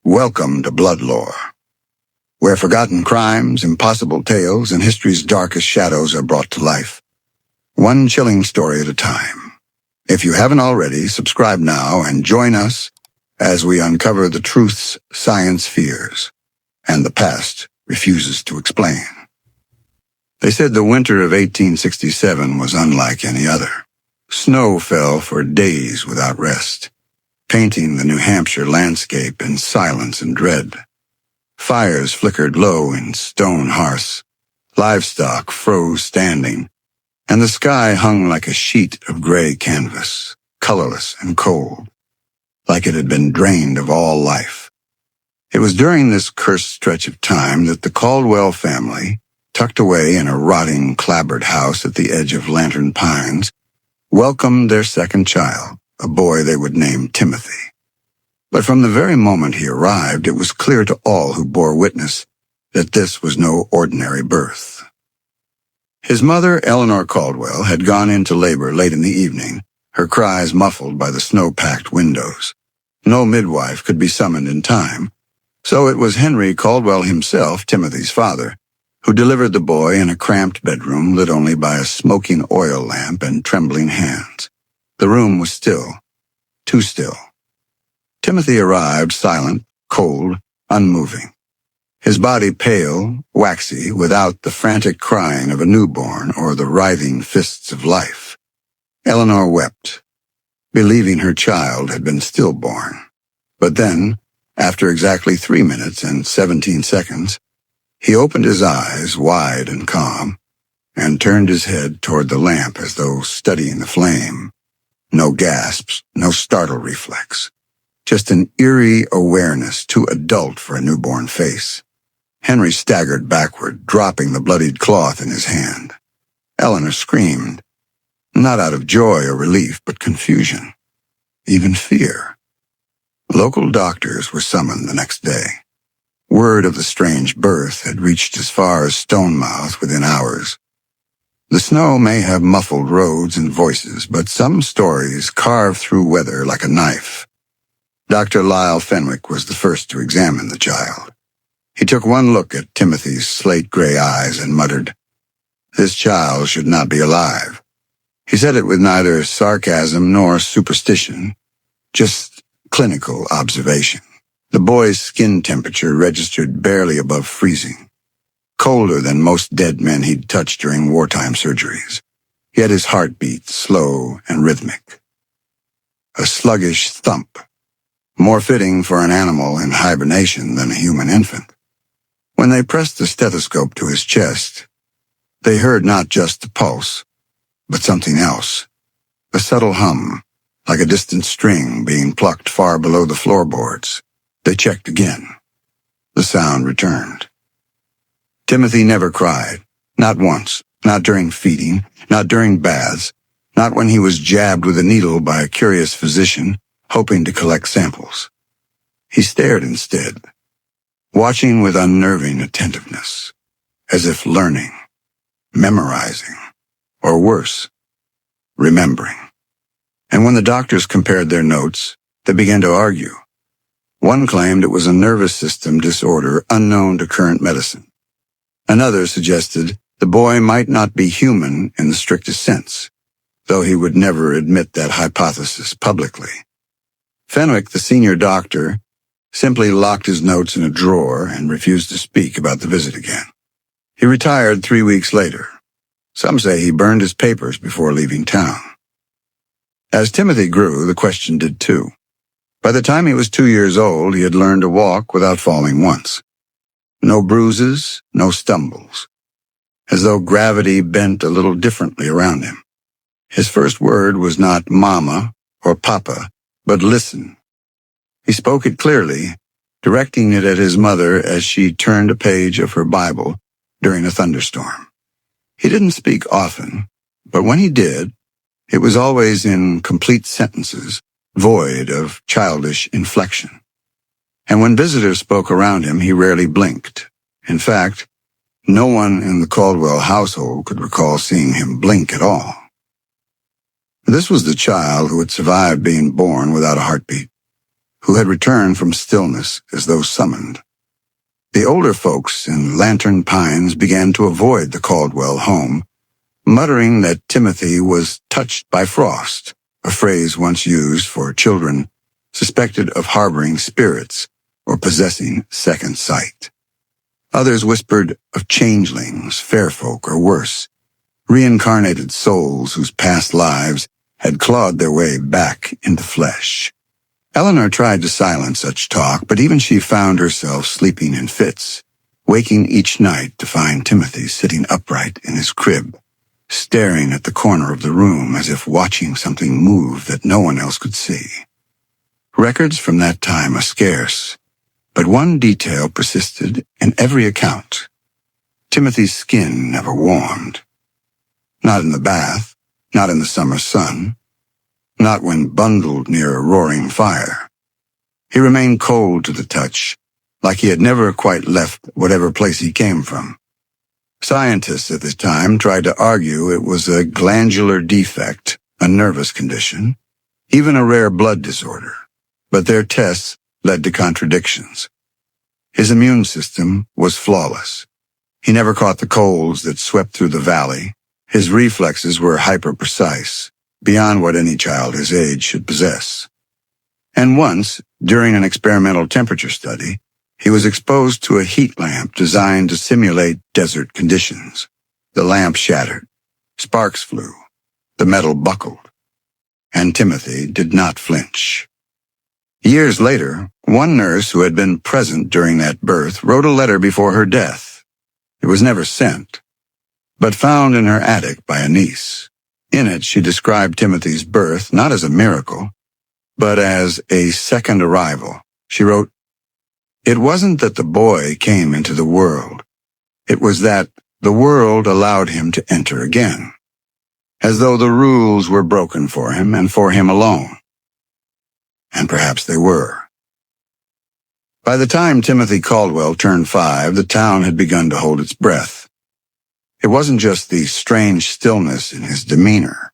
Welcome to Bloodlore, where forgotten crimes, impossible tales, and history's darkest shadows are brought to life. One chilling story at a time. If you haven't already, subscribe now and join us as we uncover the truths science fears and the past refuses to explain. They said the winter of 1867 was unlike any other. Snow fell for days without rest, painting the New Hampshire landscape in silence and dread. Fires flickered low in stone hearths, livestock froze standing, and the sky hung like a sheet of gray canvas, colorless and cold, like it had been drained of all life. It was during this cursed stretch of time that the Caldwell family, tucked away in a rotting, clapboard house at the edge of Lantern Pines, welcomed their second child, a boy they would name Timothy. But from the very moment he arrived, it was clear to all who bore witness that this was no ordinary birth. His mother, Eleanor Caldwell, had gone into labor late in the evening, her cries muffled by the snow-packed windows. No midwife could be summoned in time, so it was Henry Caldwell himself, Timothy's father, who delivered the boy in a cramped bedroom lit only by a smoking oil lamp and trembling hands. The room was still, too still. Timothy arrived silent, cold, unmoving. His body pale, waxy, without the frantic crying of a newborn or the writhing fists of life. Eleanor wept, believing her child had been stillborn. But then, after exactly 3 minutes and 17 seconds, he opened his eyes wide and calm and turned his head toward the lamp as though studying the flame. No gasps, no startle reflex. Just an eerie awareness too adult for a newborn face. Henry staggered backward, dropping the bloodied cloth in his hand. Eleanor screamed, not out of joy or relief, but confusion, even fear. Local doctors were summoned the next day. Word of the strange birth had reached as far as Stonemouth within hours. The snow may have muffled roads and voices, but some stories carve through weather like a knife. Dr. Lyle Fenwick was the first to examine the child. He took one look at Timothy's slate-gray eyes and muttered, "This child should not be alive." He said it with neither sarcasm nor superstition, just clinical observation. The boy's skin temperature registered barely above freezing, colder than most dead men he'd touched during wartime surgeries. Yet his heart beat slow and rhythmic. A sluggish thump, more fitting for an animal in hibernation than a human infant. When they pressed the stethoscope to his chest, they heard not just the pulse, but something else. A subtle hum, like a distant string being plucked far below the floorboards. They checked again. The sound returned. Timothy never cried, not once, not during feeding, not during baths, not when he was jabbed with a needle by a curious physician, hoping to collect samples. He stared instead, watching with unnerving attentiveness, as if learning, memorizing, or worse, remembering. And when the doctors compared their notes, they began to argue. One claimed it was a nervous system disorder unknown to current medicine. Another suggested the boy might not be human in the strictest sense, though he would never admit that hypothesis publicly. Fenwick, the senior doctor, simply locked his notes in a drawer and refused to speak about the visit again. He retired 3 weeks later. Some say he burned his papers before leaving town. As Timothy grew, the question did too. By the time he was 2 years old, he had learned to walk without falling once. No bruises, no stumbles, as though gravity bent a little differently around him. His first word was not mama or papa, but listen. He spoke it clearly, directing it at his mother as she turned a page of her Bible during a thunderstorm. He didn't speak often, but when he did, it was always in complete sentences, void of childish inflection. And when visitors spoke around him, he rarely blinked. In fact, no one in the Caldwell household could recall seeing him blink at all. This was the child who had survived being born without a heartbeat, who had returned from stillness as though summoned. The older folks in Lantern Pines began to avoid the Caldwell home, muttering that Timothy was touched by frost, a phrase once used for children suspected of harboring spirits or possessing second sight. Others whispered of changelings, fair folk, or worse, reincarnated souls whose past lives had clawed their way back into flesh. Eleanor tried to silence such talk, but even she found herself sleeping in fits, waking each night to find Timothy sitting upright in his crib, staring at the corner of the room as if watching something move that no one else could see. Records from that time are scarce, but one detail persisted in every account. Timothy's skin never warmed. Not in the bath, not in the summer sun, not when bundled near a roaring fire. He remained cold to the touch, like he had never quite left whatever place he came from. Scientists at the time tried to argue it was a glandular defect, a nervous condition, even a rare blood disorder, but their tests led to contradictions. His immune system was flawless. He never caught the colds that swept through the valley. His reflexes were hyper-precise, beyond what any child his age should possess. And once, during an experimental temperature study, he was exposed to a heat lamp designed to simulate desert conditions. The lamp shattered. Sparks flew. The metal buckled. And Timothy did not flinch. Years later, one nurse who had been present during that birth wrote a letter before her death. It was never sent, but found in her attic by a niece. In it, she described Timothy's birth not as a miracle, but as a second arrival. She wrote, "It wasn't that the boy came into the world. It was that the world allowed him to enter again, as though the rules were broken for him and for him alone." And perhaps they were. By the time Timothy Caldwell turned 5, the town had begun to hold its breath. It wasn't just the strange stillness in his demeanor,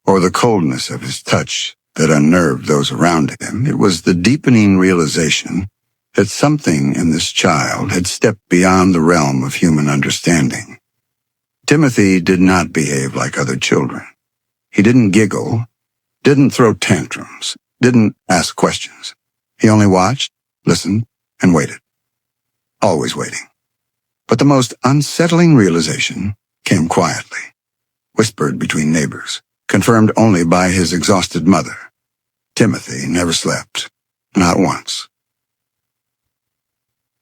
or the coldness of his touch that unnerved those around him. It was the deepening realization that something in this child had stepped beyond the realm of human understanding. Timothy did not behave like other children. He didn't giggle, didn't throw tantrums, didn't ask questions. He only watched, listened, and waited. Always waiting. But the most unsettling realization came quietly, whispered between neighbors, confirmed only by his exhausted mother. Timothy never slept, not once.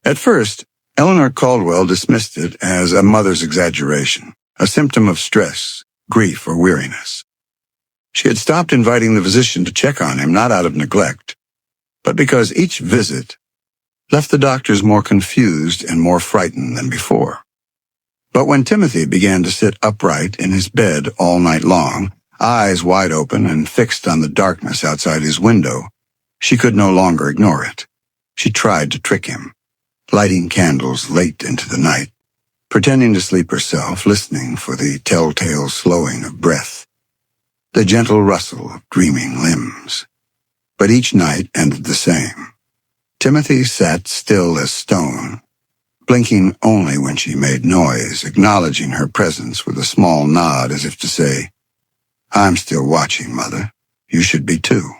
At first, Eleanor Caldwell dismissed it as a mother's exaggeration, a symptom of stress, grief, or weariness. She had stopped inviting the physician to check on him, not out of neglect, but because each visit left the doctors more confused and more frightened than before. But when Timothy began to sit upright in his bed all night long, eyes wide open and fixed on the darkness outside his window, she could no longer ignore it. She tried to trick him, lighting candles late into the night, pretending to sleep herself, listening for the telltale slowing of breath, the gentle rustle of dreaming limbs. But each night ended the same. Timothy sat still as stone, blinking only when she made noise, acknowledging her presence with a small nod as if to say, "I'm still watching, Mother. You should be too."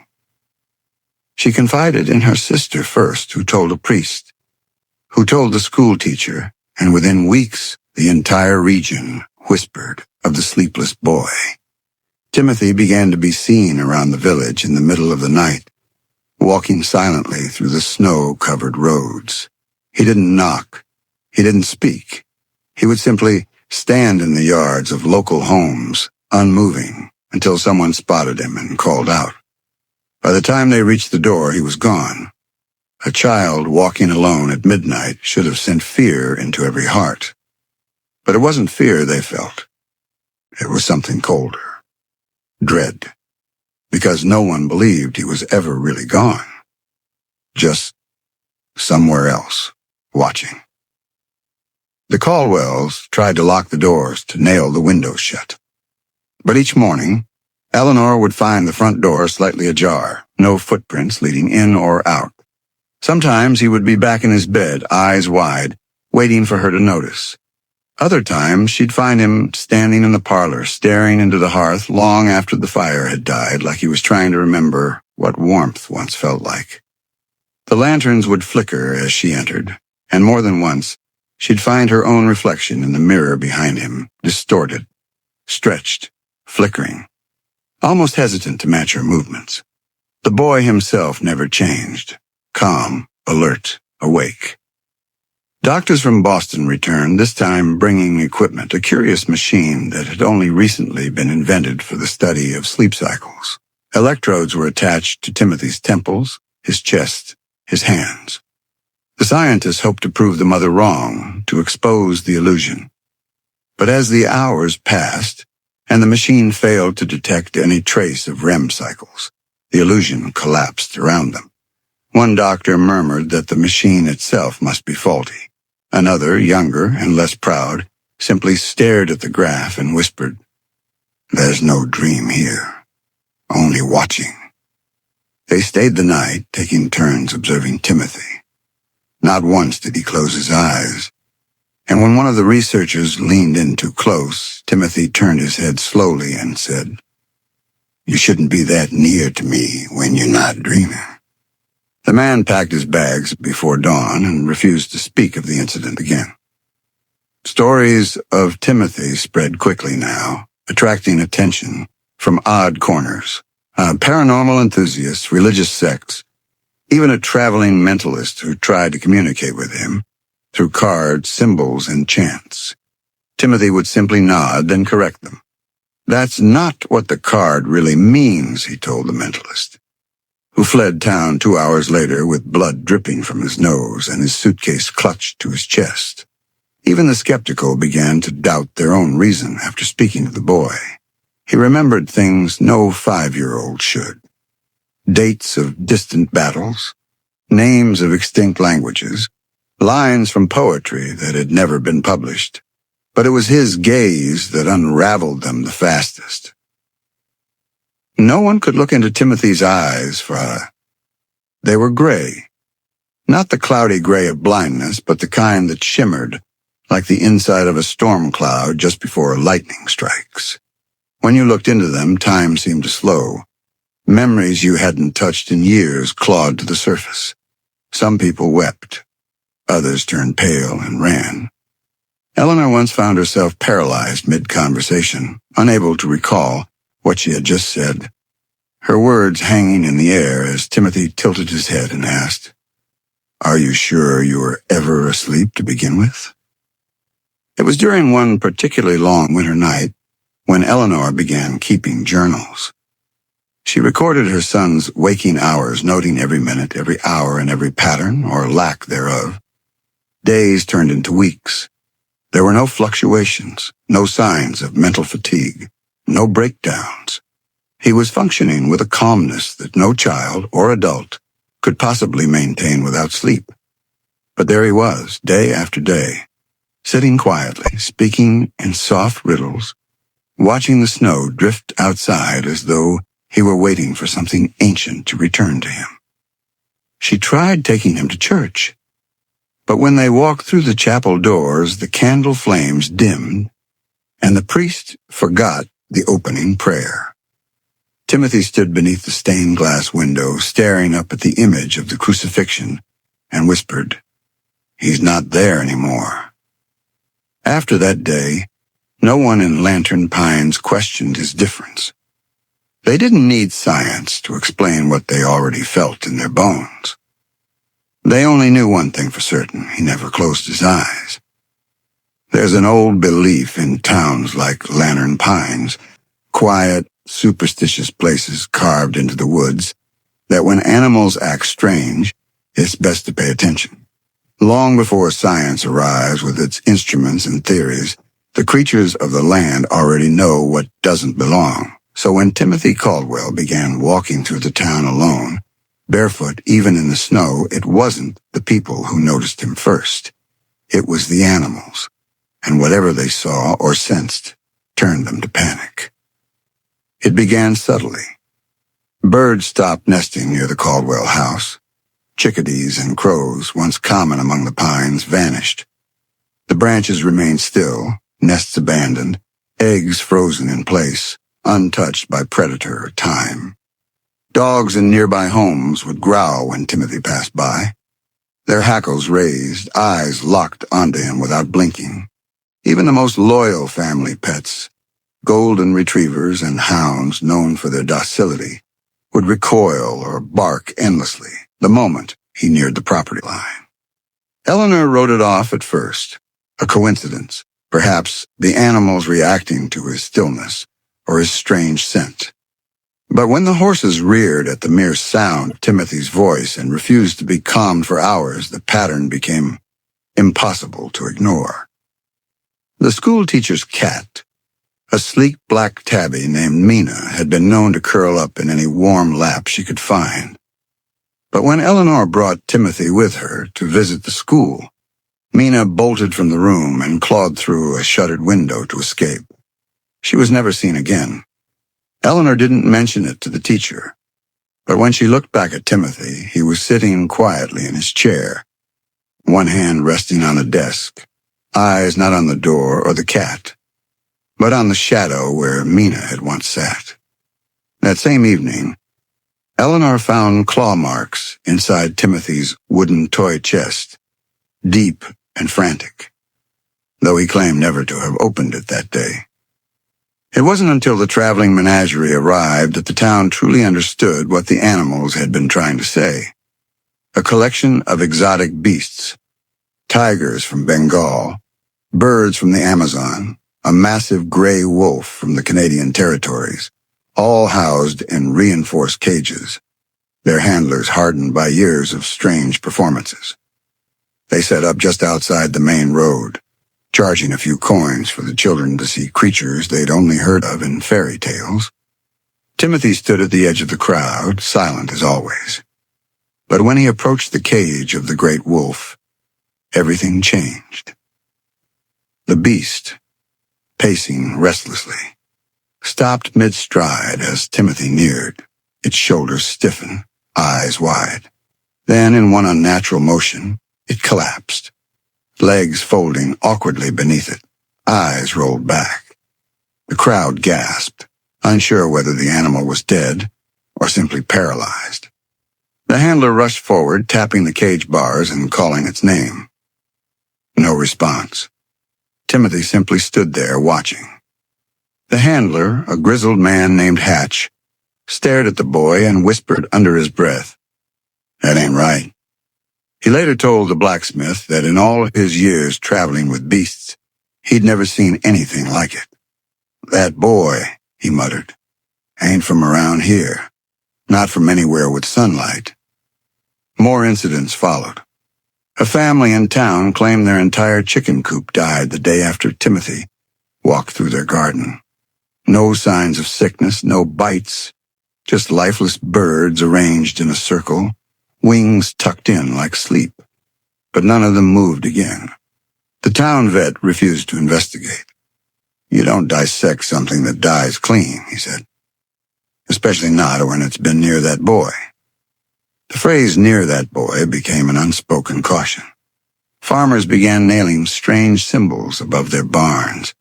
She confided in her sister first, who told a priest, who told the school teacher, and within weeks the entire region whispered of the sleepless boy. Timothy began to be seen around the village in the middle of the night, walking silently through the snow-covered roads. He didn't knock. He didn't speak. He would simply stand in the yards of local homes, unmoving, until someone spotted him and called out. By the time they reached the door, he was gone. A child walking alone at midnight should have sent fear into every heart. But it wasn't fear they felt. It was something colder. Dread. Because no one believed he was ever really gone. Just somewhere else, watching. The Caldwells tried to lock the doors, to nail the windows shut. But each morning, Eleanor would find the front door slightly ajar, no footprints leading in or out. Sometimes he would be back in his bed, eyes wide, waiting for her to notice. Other times she'd find him standing in the parlor, staring into the hearth long after the fire had died, like he was trying to remember what warmth once felt like. The lanterns would flicker as she entered, and more than once, she'd find her own reflection in the mirror behind him, distorted, stretched, flickering, almost hesitant to match her movements. The boy himself never changed, calm, alert, awake. Doctors from Boston returned, this time bringing equipment, a curious machine that had only recently been invented for the study of sleep cycles. Electrodes were attached to Timothy's temples, his chest, his hands. The scientists hoped to prove the mother wrong, to expose the illusion. But as the hours passed, and the machine failed to detect any trace of REM cycles, the illusion collapsed around them. One doctor murmured that the machine itself must be faulty. Another, younger and less proud, simply stared at the graph and whispered, "There's no dream here, only watching." They stayed the night, taking turns observing Timothy. Not once did he close his eyes, and when one of the researchers leaned in too close, Timothy turned his head slowly and said, "You shouldn't be that near to me when you're not dreaming." The man packed his bags before dawn and refused to speak of the incident again. Stories of Timothy spread quickly now, attracting attention from odd corners. Paranormal enthusiasts, religious sects, even a traveling mentalist who tried to communicate with him through cards, symbols, and chants. Timothy would simply nod, then correct them. "That's not what the card really means," he told the mentalist, who fled town 2 hours later with blood dripping from his nose and his suitcase clutched to his chest. Even the skeptical began to doubt their own reason after speaking to the boy. He remembered things no 5-year-old should. Dates of distant battles, names of extinct languages, lines from poetry that had never been published. But it was his gaze that unraveled them the fastest. No one could look into Timothy's eyes, they were gray. Not the cloudy gray of blindness, but the kind that shimmered, like the inside of a storm cloud just before lightning strikes. When you looked into them, time seemed to slow. Memories you hadn't touched in years clawed to the surface. Some people wept. Others turned pale and ran. Eleanor once found herself paralyzed mid-conversation, unable to recall what she had just said, her words hanging in the air as Timothy tilted his head and asked, "Are you sure you were ever asleep to begin with?" It was during one particularly long winter night when Eleanor began keeping journals. She recorded her son's waking hours, noting every minute, every hour, and every pattern, or lack thereof. Days turned into weeks. There were no fluctuations, no signs of mental fatigue, no breakdowns. He was functioning with a calmness that no child or adult could possibly maintain without sleep. But there he was, day after day, sitting quietly, speaking in soft riddles, watching the snow drift outside as though he were waiting for something ancient to return to him. She tried taking him to church, but when they walked through the chapel doors, the candle flames dimmed, and the priest forgot the opening prayer. Timothy stood beneath the stained glass window, staring up at the image of the crucifixion, and whispered, "He's not there anymore." After that day, no one in Lantern Pines questioned his difference. They didn't need science to explain what they already felt in their bones. They only knew one thing for certain: he never closed his eyes. There's an old belief in towns like Lantern Pines, quiet, superstitious places carved into the woods, that when animals act strange, it's best to pay attention. Long before science arrives with its instruments and theories, the creatures of the land already know what doesn't belong. So when Timothy Caldwell began walking through the town alone, barefoot even in the snow, it wasn't the people who noticed him first. It was the animals, and whatever they saw or sensed turned them to panic. It began subtly. Birds stopped nesting near the Caldwell house. Chickadees and crows, once common among the pines, vanished. The branches remained still, nests abandoned, eggs frozen in place, untouched by predator or time. Dogs in nearby homes would growl when Timothy passed by. Their hackles raised, eyes locked onto him without blinking. Even the most loyal family pets, golden retrievers and hounds known for their docility, would recoil or bark endlessly the moment he neared the property line. Eleanor wrote it off at first, a coincidence, perhaps the animals reacting to his stillness or his strange scent. But when the horses reared at the mere sound of Timothy's voice and refused to be calmed for hours, the pattern became impossible to ignore. The schoolteacher's cat, a sleek black tabby named Mina, had been known to curl up in any warm lap she could find. But when Eleanor brought Timothy with her to visit the school, Mina bolted from the room and clawed through a shuttered window to escape. She was never seen again. Eleanor didn't mention it to the teacher, but when she looked back at Timothy, he was sitting quietly in his chair, one hand resting on the desk, eyes not on the door or the cat, but on the shadow where Mina had once sat. That same evening, Eleanor found claw marks inside Timothy's wooden toy chest, deep and frantic, though he claimed never to have opened it that day. It wasn't until the traveling menagerie arrived that the town truly understood what the animals had been trying to say. A collection of exotic beasts, tigers from Bengal, birds from the Amazon, a massive gray wolf from the Canadian territories, all housed in reinforced cages, their handlers hardened by years of strange performances. They set up just outside the main road, charging a few coins for the children to see creatures they'd only heard of in fairy tales. Timothy stood at the edge of the crowd, silent as always. But when he approached the cage of the great wolf, everything changed. The beast, pacing restlessly, stopped mid-stride as Timothy neared, its shoulders stiffened, eyes wide. Then, in one unnatural motion, it collapsed, legs folding awkwardly beneath it, eyes rolled back. The crowd gasped, unsure whether the animal was dead or simply paralyzed. The handler rushed forward, tapping the cage bars and calling its name. No response. Timothy simply stood there watching. The handler, a grizzled man named Hatch, stared at the boy and whispered under his breath, "That ain't right." He later told the blacksmith that in all his years traveling with beasts, he'd never seen anything like it. "That boy," he muttered, "ain't from around here, not from anywhere with sunlight." More incidents followed. A family in town claimed their entire chicken coop died the day after Timothy walked through their garden. No signs of sickness, no bites, just lifeless birds arranged in a circle, wings tucked in like sleep. But none of them moved again. The town vet refused to investigate. "You don't dissect something that dies clean," he said. "Especially not when it's been near that boy." The phrase "near that boy" became an unspoken caution. Farmers began nailing strange symbols above their barns.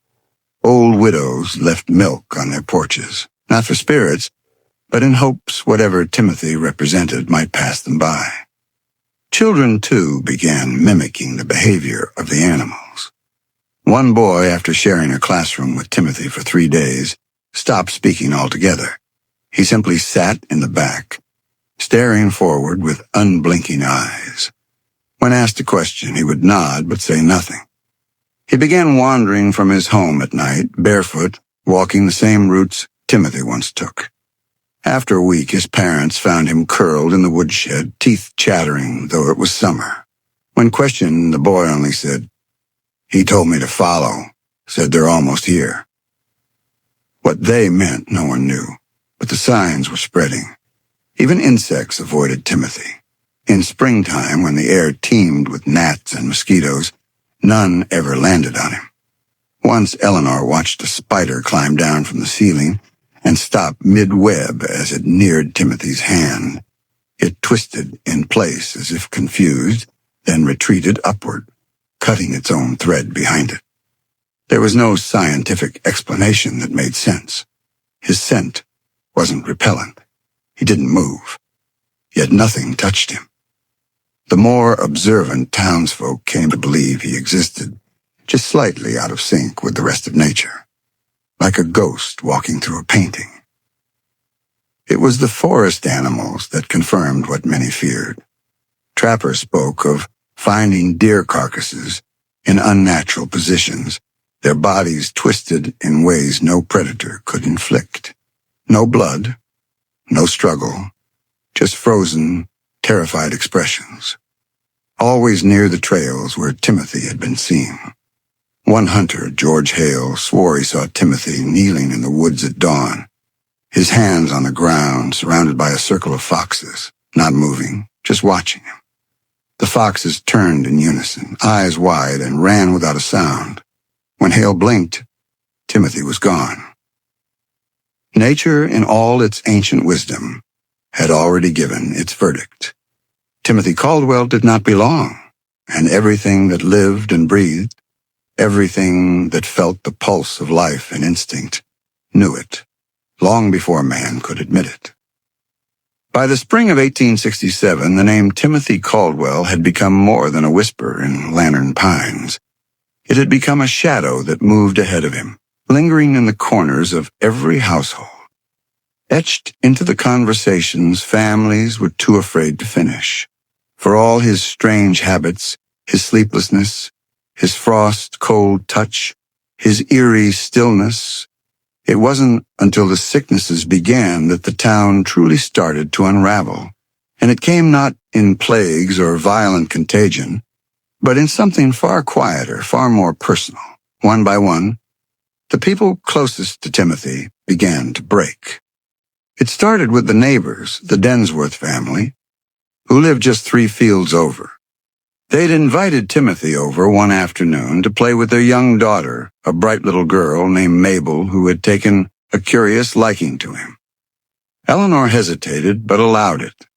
Old widows left milk on their porches, not for spirits, but in hopes whatever Timothy represented might pass them by. Children, too, began mimicking the behavior of the animals. One boy, after sharing a classroom with Timothy for 3 days, stopped speaking altogether. He simply sat in the back, staring forward with unblinking eyes. When asked a question, he would nod but say nothing. He began wandering from his home at night, barefoot, walking the same routes Timothy once took. After a week, his parents found him curled in the woodshed, teeth chattering, though it was summer. When questioned, the boy only said, "He told me to follow, said they're almost here." What they meant, no one knew, but the signs were spreading. Even insects avoided Timothy. In springtime, when the air teemed with gnats and mosquitoes, none ever landed on him. Once Eleanor watched a spider climb down from the ceiling and stop mid-web as it neared Timothy's hand. It twisted in place as if confused, then retreated upward, cutting its own thread behind it. There was no scientific explanation that made sense. His scent wasn't repellent. He didn't move. Yet nothing touched him. The more observant townsfolk came to believe he existed, just slightly out of sync with the rest of nature, like a ghost walking through a painting. It was the forest animals that confirmed what many feared. Trappers spoke of finding deer carcasses in unnatural positions, their bodies twisted in ways no predator could inflict. No blood, no struggle, just frozen, terrified expressions. Always near the trails where Timothy had been seen. One hunter, George Hale, swore he saw Timothy kneeling in the woods at dawn, his hands on the ground, surrounded by a circle of foxes, not moving, just watching him. The foxes turned in unison, eyes wide, and ran without a sound. When Hale blinked, Timothy was gone. Nature, in all its ancient wisdom, had already given its verdict. Timothy Caldwell did not belong, and everything that lived and breathed, everything that felt the pulse of life and instinct, knew it, long before man could admit it. By the spring of 1867, the name Timothy Caldwell had become more than a whisper in Lantern Pines. It had become a shadow that moved ahead of him, lingering in the corners of every household. Etched into the conversations families were too afraid to finish. For all his strange habits, his sleeplessness, his frost-cold touch, his eerie stillness, it wasn't until the sicknesses began that the town truly started to unravel. And it came not in plagues or violent contagion, but in something far quieter, far more personal. One by one, the people closest to Timothy began to break. It started with the neighbors, the Densworth family, who lived just 3 fields over. They'd invited Timothy over one afternoon to play with their young daughter, a bright little girl named Mabel who had taken a curious liking to him. Eleanor hesitated but allowed it,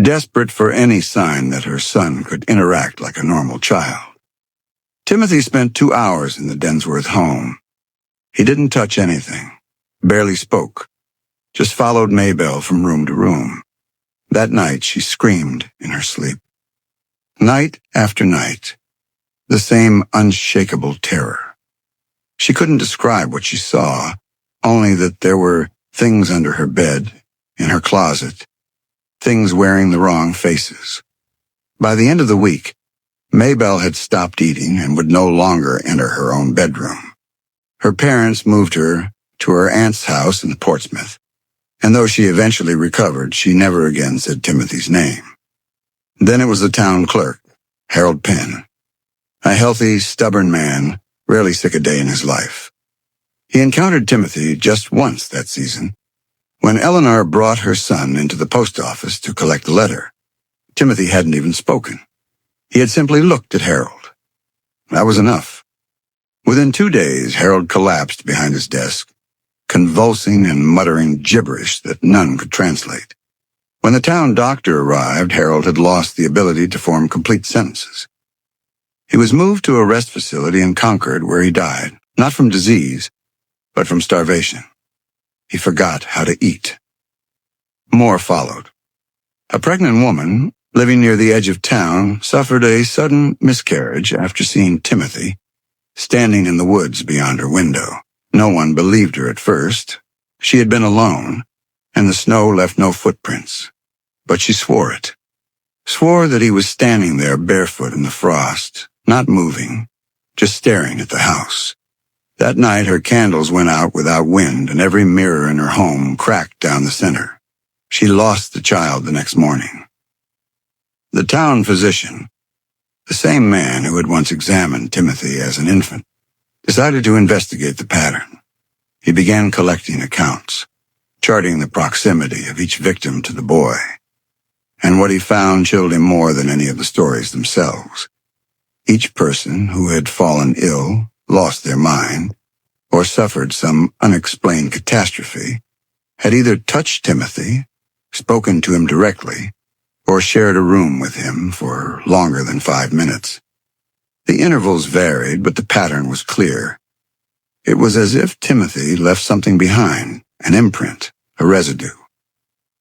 desperate for any sign that her son could interact like a normal child. Timothy spent 2 hours in the Densworth home. He didn't touch anything, barely spoke, just followed Mabel from room to room. That night she screamed in her sleep. Night after night, the same unshakable terror. She couldn't describe what she saw, only that there were things under her bed, in her closet, things wearing the wrong faces. By the end of the week, Mabel had stopped eating and would no longer enter her own bedroom. Her parents moved her to her aunt's house in Portsmouth, and though she eventually recovered, she never again said Timothy's name. Then it was the town clerk, Harold Penn, a healthy, stubborn man, rarely sick a day in his life. He encountered Timothy just once that season, when Eleanor brought her son into the post office to collect a letter. Timothy hadn't even spoken. He had simply looked at Harold. That was enough. Within 2 days, Harold collapsed behind his desk, convulsing and muttering gibberish that none could translate. When the town doctor arrived, Harold had lost the ability to form complete sentences. He was moved to a rest facility in Concord where he died, not from disease, but from starvation. He forgot how to eat. More followed. A pregnant woman, living near the edge of town, suffered a sudden miscarriage after seeing Timothy standing in the woods beyond her window. No one believed her at first. She had been alone, and the snow left no footprints. But she swore it. Swore that he was standing there barefoot in the frost, not moving, just staring at the house. That night her candles went out without wind, and every mirror in her home cracked down the center. She lost the child the next morning. The town physician, the same man who had once examined Timothy as an infant, decided to investigate the pattern. He began collecting accounts, charting the proximity of each victim to the boy. And what he found chilled him more than any of the stories themselves. Each person who had fallen ill, lost their mind, or suffered some unexplained catastrophe had either touched Timothy, spoken to him directly, or shared a room with him for longer than 5 minutes. The intervals varied, but the pattern was clear. It was as if Timothy left something behind, an imprint, a residue.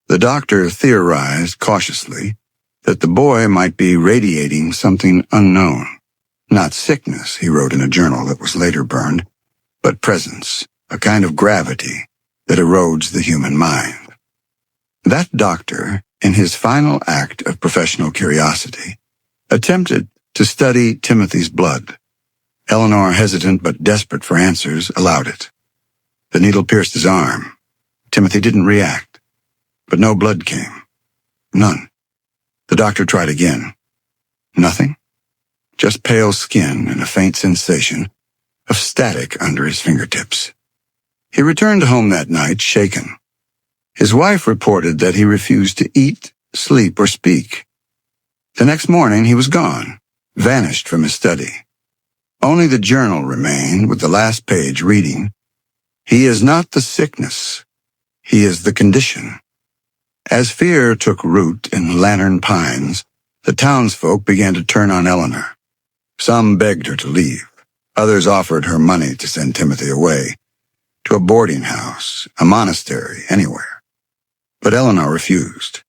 The doctor theorized cautiously that the boy might be radiating something unknown. Not sickness, he wrote in a journal that was later burned, but presence, a kind of gravity that erodes the human mind. That doctor, in his final act of professional curiosity, attempted to study Timothy's blood. Eleanor, hesitant but desperate for answers, allowed it. The needle pierced his arm. Timothy didn't react, but no blood came. None. The doctor tried again. Nothing. Just pale skin and a faint sensation of static under his fingertips. He returned home that night, shaken. His wife reported that he refused to eat, sleep, or speak. The next morning he was gone, vanished from his study. Only the journal remained, with the last page reading, "He is not the sickness, he is the condition." As fear took root in Lantern Pines, the townsfolk began to turn on Eleanor. Some begged her to leave. Others offered her money to send Timothy away, to a boarding house, a monastery, anywhere. But Eleanor refused.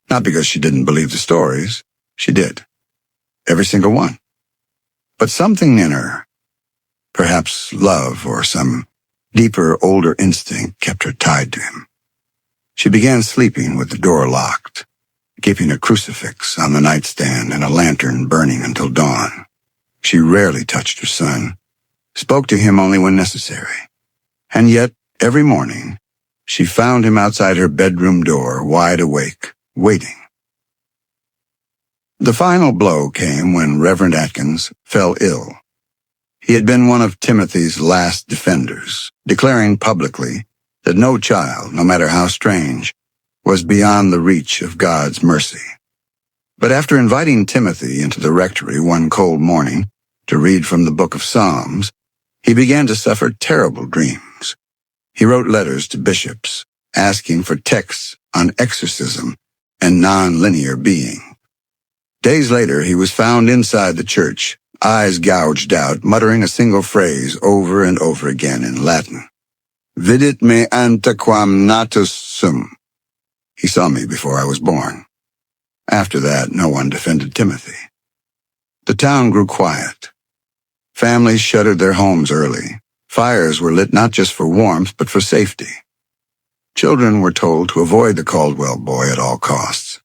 Not because she didn't believe the stories. She did. Every single one. But something in her, perhaps love or some deeper, older instinct, kept her tied to him. She began sleeping with the door locked, keeping a crucifix on the nightstand and a lantern burning until dawn. She rarely touched her son, spoke to him only when necessary. And yet, every morning, she found him outside her bedroom door, wide awake, waiting. The final blow came when Reverend Atkins fell ill. He had been one of Timothy's last defenders, declaring publicly that no child, no matter how strange, was beyond the reach of God's mercy. But after inviting Timothy into the rectory one cold morning to read from the Book of Psalms, he began to suffer terrible dreams. He wrote letters to bishops, asking for texts on exorcism and non-linear being. Days later, he was found inside the church, eyes gouged out, muttering a single phrase over and over again in Latin. Vidit me ante quam natus sum. He saw me before I was born. After that, no one defended Timothy. The town grew quiet. Families shuttered their homes early. Fires were lit not just for warmth, but for safety. Children were told to avoid the Caldwell boy at all costs.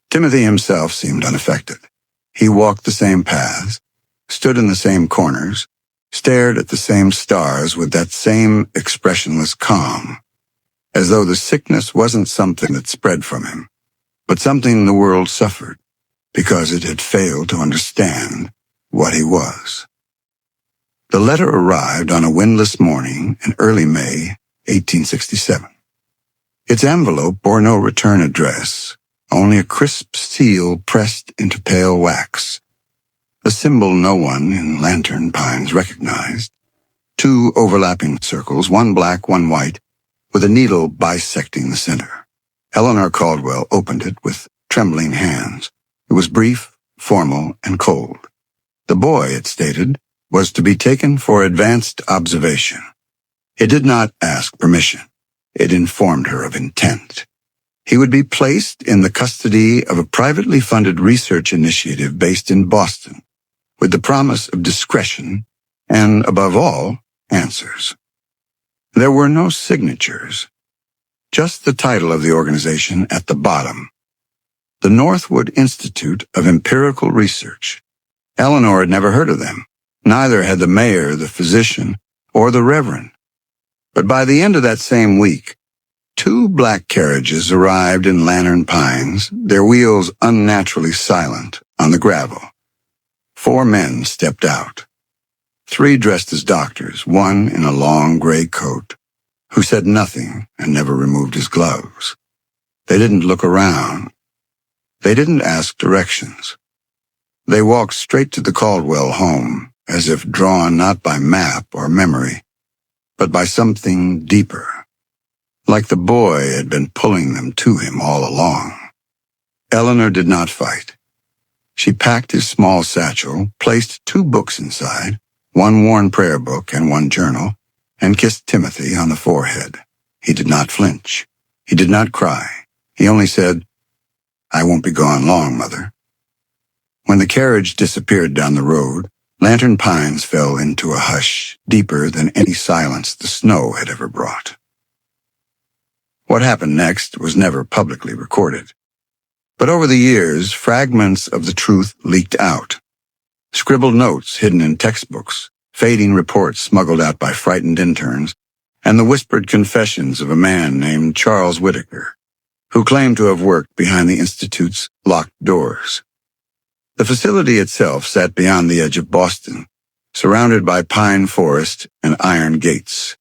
Timothy himself seemed unaffected. He walked the same paths, stood in the same corners, stared at the same stars with that same expressionless calm, as though the sickness wasn't something that spread from him, but something the world suffered because it had failed to understand what he was. The letter arrived on a windless morning in early May, 1867. Its envelope bore no return address, only a crisp seal pressed into pale wax, a symbol no one in Lantern Pines recognized. 2 overlapping circles, one black, one white, with a needle bisecting the center. Eleanor Caldwell opened it with trembling hands. It was brief, formal, and cold. The boy, it stated, was to be taken for advanced observation. It did not ask permission. It informed her of intent. He would be placed in the custody of a privately funded research initiative based in Boston, with the promise of discretion and, above all, answers. There were no signatures, just the title of the organization at the bottom. The Northwood Institute of Empirical Research. Eleanor had never heard of them. Neither had the mayor, the physician, or the reverend. But by the end of that same week, 2 black carriages arrived in Lantern Pines, their wheels unnaturally silent on the gravel. 4 men stepped out. 3 dressed as doctors, one in a long gray coat, who said nothing and never removed his gloves. They didn't look around. They didn't ask directions. They walked straight to the Caldwell home, as if drawn not by map or memory, but by something deeper, like the boy had been pulling them to him all along. Eleanor did not fight. She packed his small satchel, placed 2 books inside, one worn prayer book and one journal, and kissed Timothy on the forehead. He did not flinch. He did not cry. He only said, "I won't be gone long, Mother." When the carriage disappeared down the road, Lantern Pines fell into a hush deeper than any silence the snow had ever brought. What happened next was never publicly recorded. But over the years, fragments of the truth leaked out. Scribbled notes hidden in textbooks, fading reports smuggled out by frightened interns, and the whispered confessions of a man named Charles Whitaker, who claimed to have worked behind the Institute's locked doors. The facility itself sat beyond the edge of Boston, surrounded by pine forest and iron gates.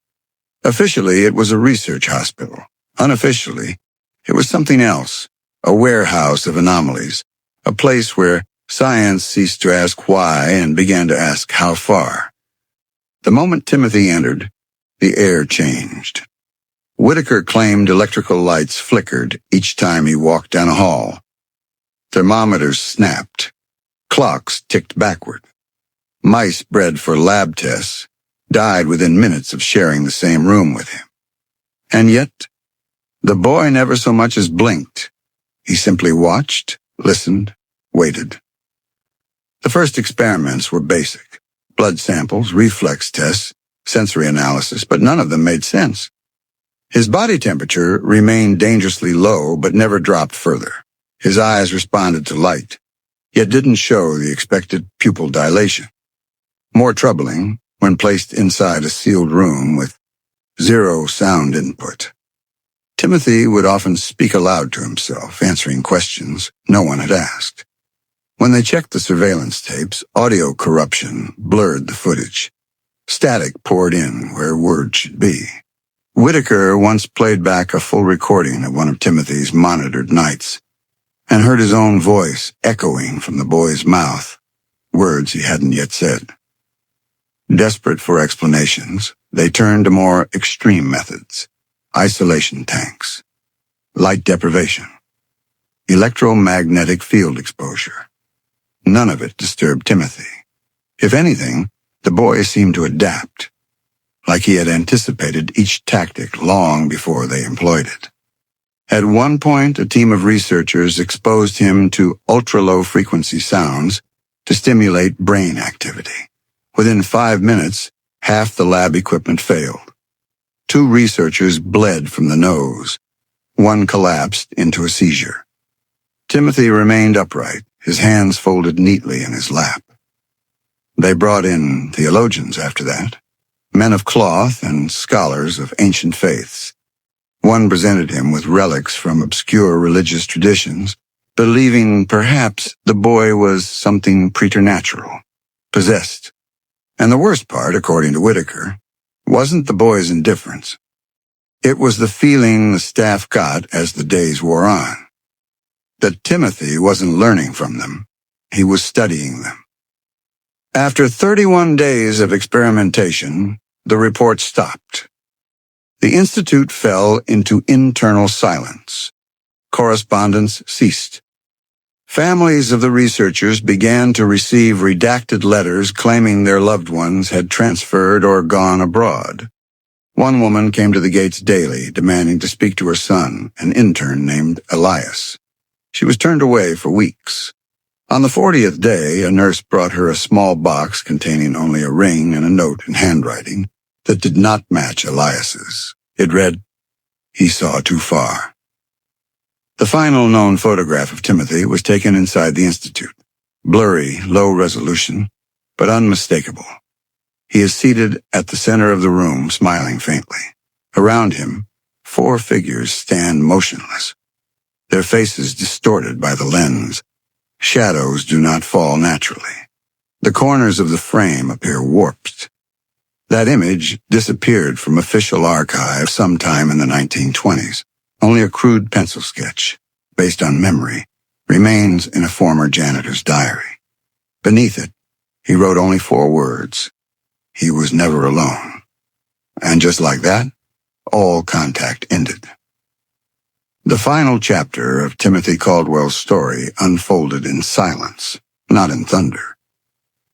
Officially, it was a research hospital. Unofficially, it was something else, a warehouse of anomalies, a place where science ceased to ask why and began to ask how far. The moment Timothy entered, the air changed. Whitaker claimed electrical lights flickered each time he walked down a hall. Thermometers snapped. Clocks ticked backward. Mice bred for lab tests died within minutes of sharing the same room with him. And yet, the boy never so much as blinked. He simply watched, listened, waited. The first experiments were basic. Blood samples, reflex tests, sensory analysis, but none of them made sense. His body temperature remained dangerously low, but never dropped further. His eyes responded to light, yet didn't show the expected pupil dilation. More troubling, when placed inside a sealed room with 0 sound input. Timothy would often speak aloud to himself, answering questions no one had asked. When they checked the surveillance tapes, audio corruption blurred the footage. Static poured in where words should be. Whitaker once played back a full recording of one of Timothy's monitored nights, and heard his own voice echoing from the boy's mouth, words he hadn't yet said. Desperate for explanations, they turned to more extreme methods: isolation tanks, light deprivation, electromagnetic field exposure. None of it disturbed Timothy. If anything, the boy seemed to adapt, like he had anticipated each tactic long before they employed it. At one point, a team of researchers exposed him to ultra-low frequency sounds to stimulate brain activity. Within 5 minutes, half the lab equipment failed. 2 researchers bled from the nose. 1 collapsed into a seizure. Timothy remained upright, his hands folded neatly in his lap. They brought in theologians after that, men of cloth and scholars of ancient faiths. One presented him with relics from obscure religious traditions, believing perhaps the boy was something preternatural, possessed. And the worst part, according to Whitaker, wasn't the boy's indifference. It was the feeling the staff got as the days wore on. That Timothy wasn't learning from them, he was studying them. After 31 days of experimentation, the report stopped. The Institute fell into internal silence. Correspondence ceased. Families of the researchers began to receive redacted letters claiming their loved ones had transferred or gone abroad. One woman came to the gates daily, demanding to speak to her son, an intern named Elias. She was turned away for weeks. On the 40th day, a nurse brought her a small box containing only a ring and a note in handwriting that did not match Elias's. It read, "He saw too far." The final known photograph of Timothy was taken inside the Institute. Blurry, low resolution, but unmistakable. He is seated at the center of the room, smiling faintly. Around him, 4 figures stand motionless, their faces distorted by the lens. Shadows do not fall naturally. The corners of the frame appear warped. That image disappeared from official archives sometime in the 1920s. Only a crude pencil sketch, based on memory, remains in a former janitor's diary. Beneath it, he wrote only 4 words. He was never alone. And just like that, all contact ended. The final chapter of Timothy Caldwell's story unfolded in silence, not in thunder.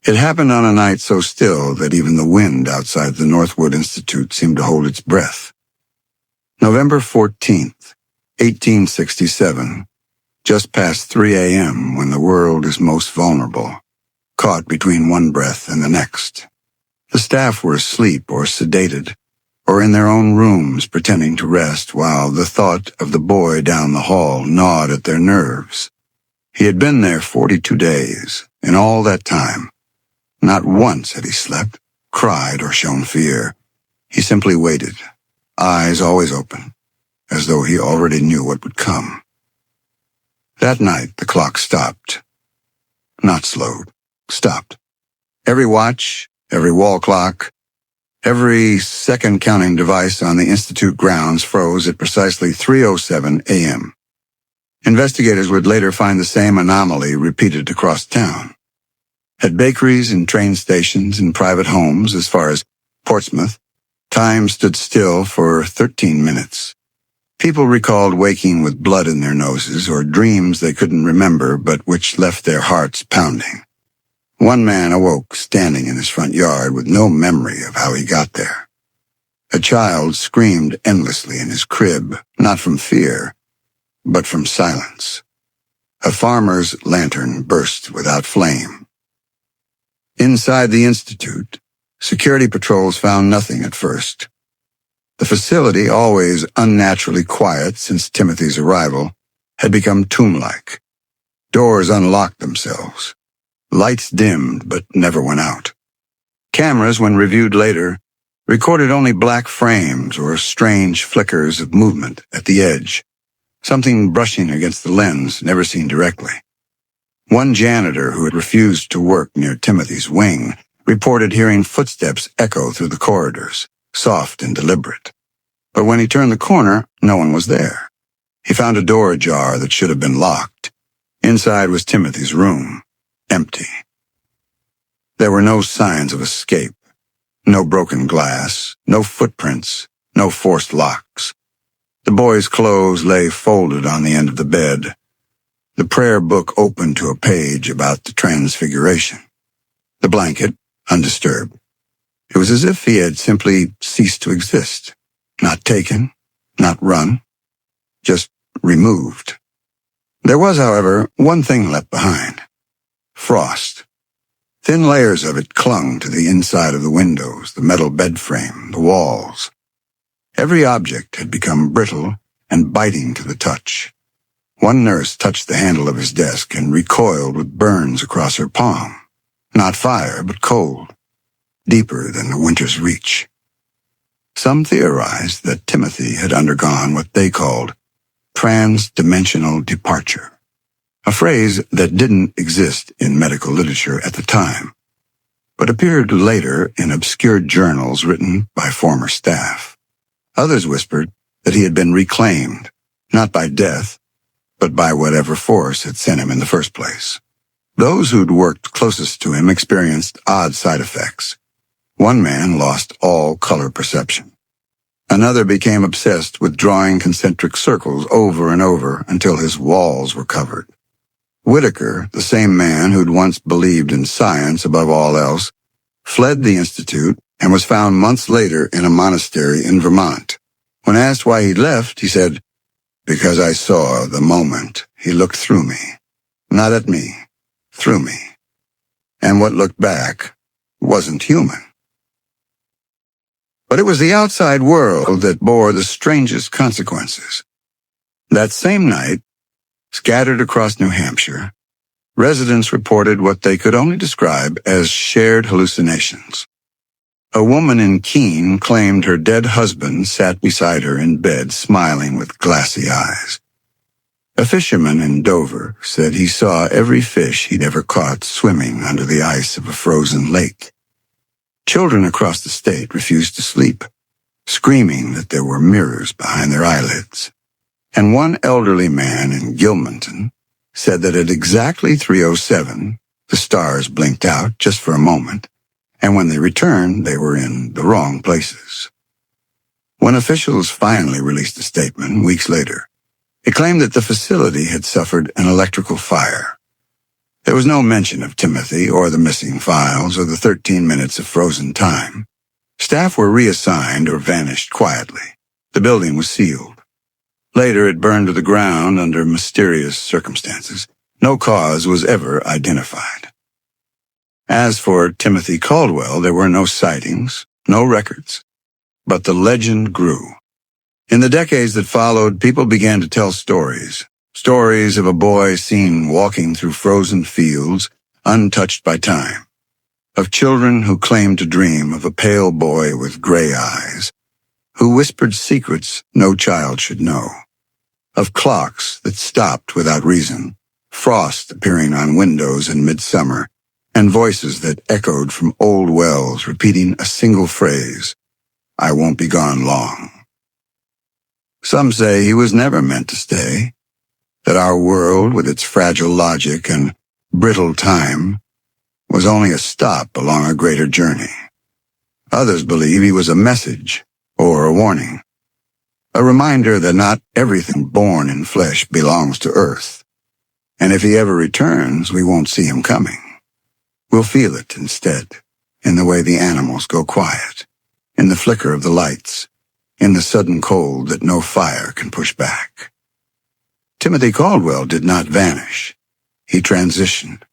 It happened on a night so still that even the wind outside the Northwood Institute seemed to hold its breath. November 14th, 1867, just past 3 a.m. when the world is most vulnerable, caught between one breath and the next. The staff were asleep or sedated, or in their own rooms pretending to rest while the thought of the boy down the hall gnawed at their nerves. He had been there 42 days. In all that time, not once had he slept, cried, or shown fear. He simply waited, eyes always open, as though he already knew what would come. That night, the clock stopped. Not slowed, stopped. Every watch, every wall clock, every second-counting device on the Institute grounds froze at precisely 3:07 a.m. Investigators would later find the same anomaly repeated across town. At bakeries and train stations and private homes as far as Portsmouth, time stood still for 13 minutes. People recalled waking with blood in their noses or dreams they couldn't remember but which left their hearts pounding. One man awoke standing in his front yard with no memory of how he got there. A child screamed endlessly in his crib, not from fear, but from silence. A farmer's lantern burst without flame. Inside the Institute, security patrols found nothing at first. The facility, always unnaturally quiet since Timothy's arrival, had become tomb-like. Doors unlocked themselves. Lights dimmed but never went out. Cameras, when reviewed later, recorded only black frames or strange flickers of movement at the edge, something brushing against the lens never seen directly. One janitor who had refused to work near Timothy's wing reported hearing footsteps echo through the corridors, soft and deliberate. But when he turned the corner, no one was there. He found a door ajar that should have been locked. Inside was Timothy's room, empty. There were no signs of escape, no broken glass, no footprints, no forced locks. The boy's clothes lay folded on the end of the bed, the prayer book open to a page about the Transfiguration. The blanket, undisturbed. It was as if he had simply ceased to exist, not taken, not run, just removed. There was, however, one thing left behind. Frost. Thin layers of it clung to the inside of the windows, the metal bed frame, the walls. Every object had become brittle and biting to the touch. One nurse touched the handle of his desk and recoiled with burns across her palm. Not fire, but cold, deeper than the winter's reach. Some theorized that Timothy had undergone what they called trans-dimensional departure, a phrase that didn't exist in medical literature at the time, but appeared later in obscure journals written by former staff. Others whispered that he had been reclaimed, not by death, but by whatever force had sent him in the first place. Those who'd worked closest to him experienced odd side effects. One man lost all color perception. Another became obsessed with drawing concentric circles over and over until his walls were covered. Whitaker, the same man who'd once believed in science above all else, fled the Institute and was found months later in a monastery in Vermont. When asked why he'd left, he said, "Because I saw the moment he looked through me. Not at me, through me. And what looked back wasn't human." But it was the outside world that bore the strangest consequences. That same night, scattered across New Hampshire, residents reported what they could only describe as shared hallucinations. A woman in Keene claimed her dead husband sat beside her in bed, smiling with glassy eyes. A fisherman in Dover said he saw every fish he'd ever caught swimming under the ice of a frozen lake. Children across the state refused to sleep, screaming that there were mirrors behind their eyelids. And one elderly man in Gilmanton said that at exactly 3:07, the stars blinked out just for a moment, and when they returned, they were in the wrong places. When officials finally released a statement weeks later, It claimed that the facility had suffered an electrical fire. There was no mention of Timothy or the missing files or the 13 minutes of frozen time. Staff were reassigned or vanished quietly. The building was sealed. Later, it burned to the ground under mysterious circumstances. No cause was ever identified. As for Timothy Caldwell, there were no sightings, no records. But the legend grew. In the decades that followed, people began to tell stories. Stories of a boy seen walking through frozen fields, untouched by time. Of children who claimed to dream of a pale boy with gray eyes, who whispered secrets no child should know. Of clocks that stopped without reason, frost appearing on windows in midsummer, and voices that echoed from old wells repeating a single phrase, "I won't be gone long." Some say he was never meant to stay, that our world, with its fragile logic and brittle time, was only a stop along a greater journey. Others believe he was a message or a warning, a reminder that not everything born in flesh belongs to earth, and if he ever returns, we won't see him coming. We'll feel it instead, in the way the animals go quiet, in the flicker of the lights, in the sudden cold that no fire can push back. Timothy Caldwell did not vanish. He transitioned.